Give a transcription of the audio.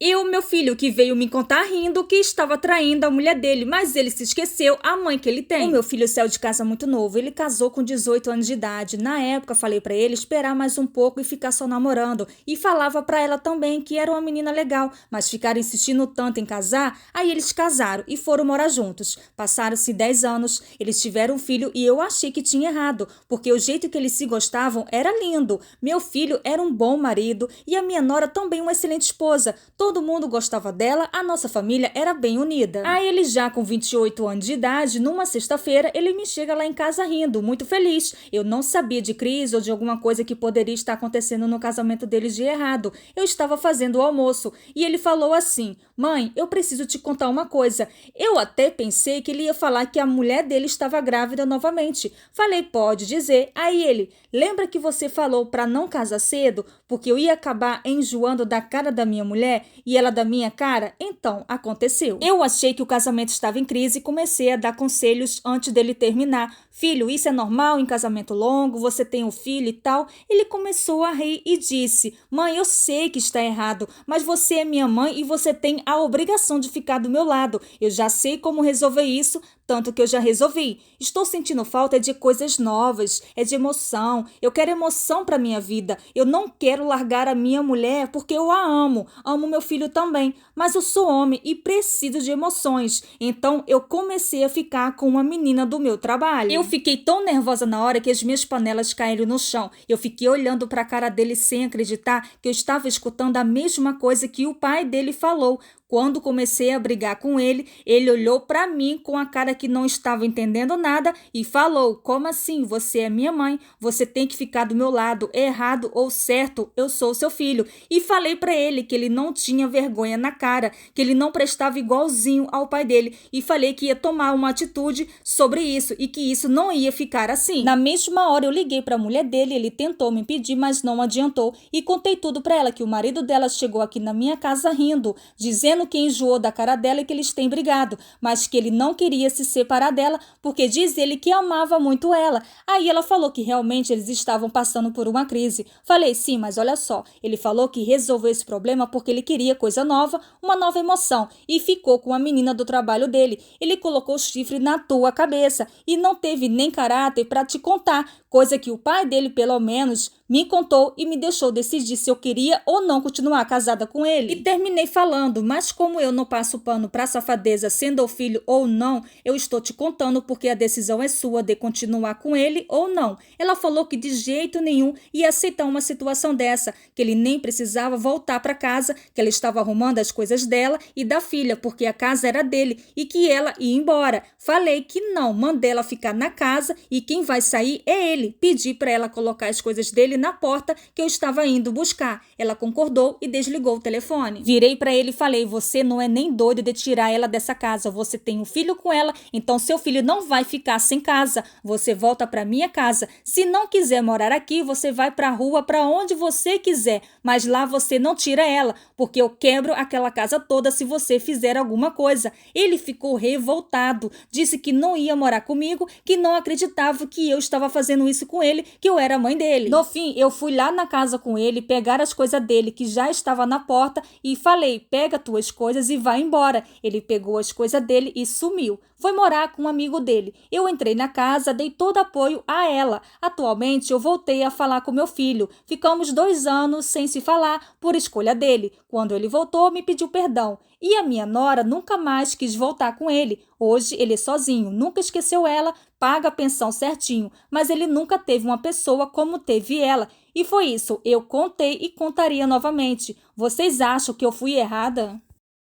E o meu filho que veio me contar rindo que estava traindo a mulher dele, mas ele se esqueceu a mãe que ele tem. O meu filho saiu de casa muito novo, ele casou com 18 anos de idade. Na época falei pra ele esperar mais um pouco e ficar só namorando. E falava pra ela também que era uma menina legal, mas ficaram insistindo tanto em casar, aí eles casaram e foram morar juntos. Passaram-se 10 anos, eles tiveram um filho e eu achei que tinha errado, porque o jeito que eles se gostavam era lindo. Meu filho era um bom marido e a minha nora também uma excelente esposa. Todo mundo gostava dela, a nossa família era bem unida. Aí ele já com 28 anos de idade, numa sexta-feira, ele me chega lá em casa rindo, muito feliz. Eu não sabia de crise ou de alguma coisa que poderia estar acontecendo no casamento deles de errado. Eu estava fazendo o almoço e ele falou assim: "Mãe, eu preciso te contar uma coisa." Eu até pensei que ele ia falar que a mulher dele estava grávida novamente. Falei: "Pode dizer." Aí ele: "Lembra que você falou para não casar cedo, porque eu ia acabar enjoando da cara da minha mulher e ela da minha cara?" Então, aconteceu. Eu achei que o casamento estava em crise e comecei a dar conselhos antes dele terminar. "Filho, isso é normal em casamento longo, você tem um filho e tal." Ele começou a rir e disse: "Mãe, eu sei que está errado, mas você é minha mãe e você tem a obrigação de ficar do meu lado. Eu já sei como resolver isso, tanto que eu já resolvi. Estou sentindo falta de coisas novas, é de emoção. Eu quero emoção para minha vida. Eu não quero largar a minha mulher porque eu a amo. Amo meu filho também, mas eu sou homem e preciso de emoções." Então eu comecei a ficar com uma menina do meu trabalho. Eu fiquei tão nervosa na hora que as minhas panelas caíram no chão. Eu fiquei olhando para a cara dele sem acreditar que eu estava escutando a mesma coisa que o pai dele falou. Quando comecei a brigar com ele, ele olhou para mim com a cara que não estava entendendo nada e falou: "Como assim? Você é minha mãe, você tem que ficar do meu lado, errado ou certo, eu sou seu filho." E falei para ele que ele não tinha vergonha na cara, que ele não prestava igualzinho ao pai dele e falei que ia tomar uma atitude sobre isso e que isso não ia ficar assim. Na mesma hora eu liguei para a mulher dele, ele tentou me impedir, mas não adiantou e contei tudo para ela, que o marido dela chegou aqui na minha casa rindo, dizendo que enjoou da cara dela e que eles têm brigado, mas que ele não queria se separar dela porque diz ele que amava muito ela. Aí ela falou que realmente eles estavam passando por uma crise. Falei: "Sim, mas olha só, ele falou que resolveu esse problema porque ele queria coisa nova, uma nova emoção, e ficou com a menina do trabalho dele. Ele colocou chifre na tua cabeça e não teve nem caráter para te contar, coisa que o pai dele pelo menos me contou e me deixou decidir se eu queria ou não continuar casada com ele." E terminei falando: "Mas como eu não passo pano pra safadeza, sendo o filho ou não, eu estou te contando porque a decisão é sua de continuar com ele ou não." Ela falou que de jeito nenhum ia aceitar uma situação dessa, que ele nem precisava voltar para casa, que ela estava arrumando as coisas dela e da filha, porque a casa era dele e que ela ia embora. Falei que não, mandei ela ficar na casa e quem vai sair é ele. Pedi para ela colocar as coisas dele na porta que eu estava indo buscar. Ela concordou e desligou o telefone. Virei para ele e falei: "Você não é nem doido de tirar ela dessa casa. Você tem um filho com ela, então seu filho não vai ficar sem casa. Você volta para minha casa. Se não quiser morar aqui, você vai para a rua, para onde você quiser, mas lá você não tira ela, porque eu quebro aquela casa toda se você fizer alguma coisa." Ele ficou revoltado, disse que não ia morar comigo, que não acreditava que eu estava fazendo isso com ele, que eu era a mãe dele. No fim, eu fui lá na casa com ele, pegar as coisas dele que já estava na porta e falei: "Pega tuas coisas e vai embora." Ele pegou as coisas dele e sumiu. Foi morar com um amigo dele. Eu entrei na casa, dei todo apoio a ela. Atualmente, eu voltei a falar com meu filho. Ficamos 2 anos sem se falar por escolha dele. Quando ele voltou, me pediu perdão. E a minha nora nunca mais quis voltar com ele. Hoje, ele é sozinho, nunca esqueceu ela, paga a pensão certinho, mas ele nunca teve uma pessoa como teve ela. E foi isso, eu contei e contaria novamente. Vocês acham que eu fui errada?